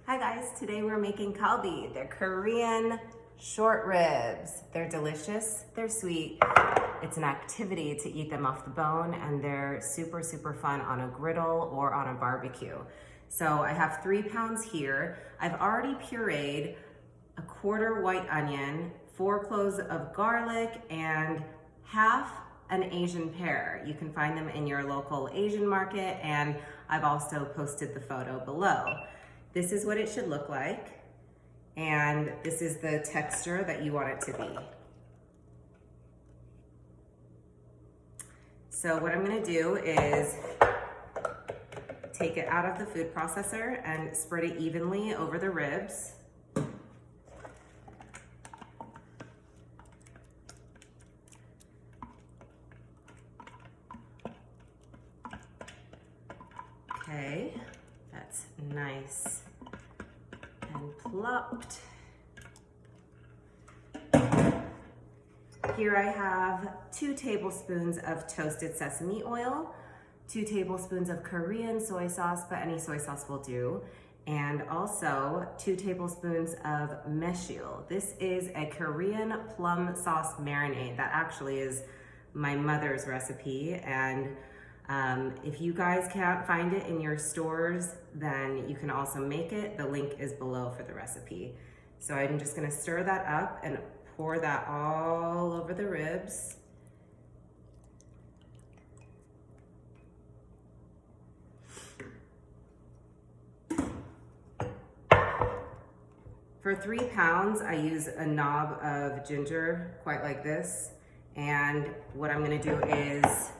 Hi guys, today we're making kalbi. They're Korean short ribs. They're delicious, they're sweet. It's an activity to eat them off the bone, and they're super, super fun on a griddle or on a barbecue. So I have 3 pounds here. I've already pureed a quarter white onion, 4 cloves of garlic, and half an Asian pear. You can find them in your local Asian market, and I've also posted the photo below. This is what it should look like, and this is the texture that you want it to be. So what I'm gonna do is take it out of the food processor and spread it evenly over the ribs. Okay, that's nice and plopped. Here I have 2 tablespoons of toasted sesame oil, 2 tablespoons of Korean soy sauce, but any soy sauce will do, and also 2 tablespoons of meshul. This is a Korean plum sauce marinade. That actually is my mother's recipe, and if you guys can't find it in your stores, then you can also make it. The link is below for the recipe. So I'm just gonna stir that up and pour that all over the ribs. For 3 pounds, I use a knob of ginger, quite like this. And what I'm gonna do is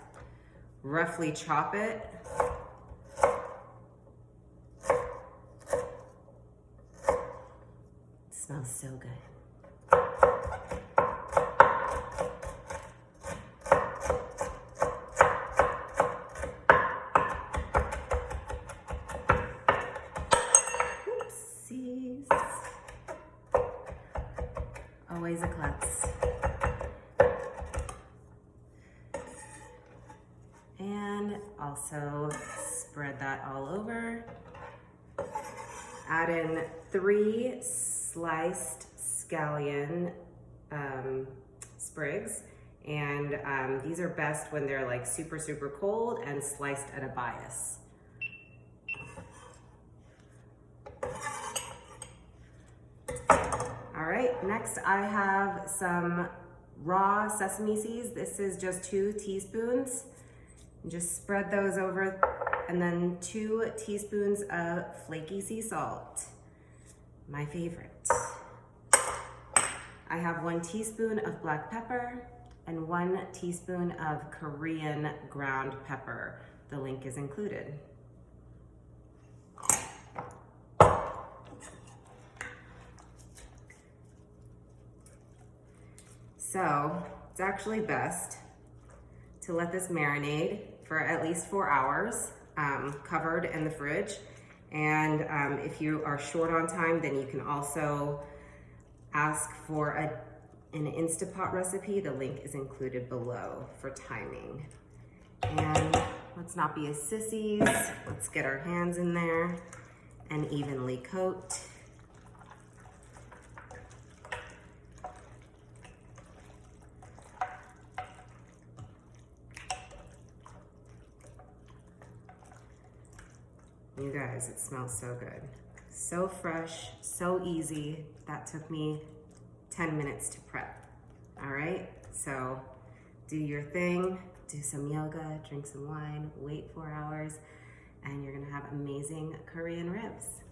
roughly chop it. It smells so good. Oopsies. Always a klutz. And also spread that all over. Add in 3 sliced scallion sprigs. And these are best when they're like super, super cold and sliced at a bias. All right, next I have some raw sesame seeds. This is just 2 teaspoons. Just spread those over, and then 2 teaspoons of flaky sea salt, my favorite. I have 1 teaspoon of black pepper and 1 teaspoon of Korean ground pepper. The link is included. So it's actually best to let this marinate for at least 4 hours, covered in the fridge. And if you are short on time, then you can also ask for an Instapot recipe. The link is included below for timing. And let's not be as sissies. Let's get our hands in there and evenly coat. You guys, it smells so good. So fresh, so easy. That took me 10 minutes to prep. All right, so do your thing, do some yoga, drink some wine, wait 4 hours, and you're gonna have amazing Korean ribs.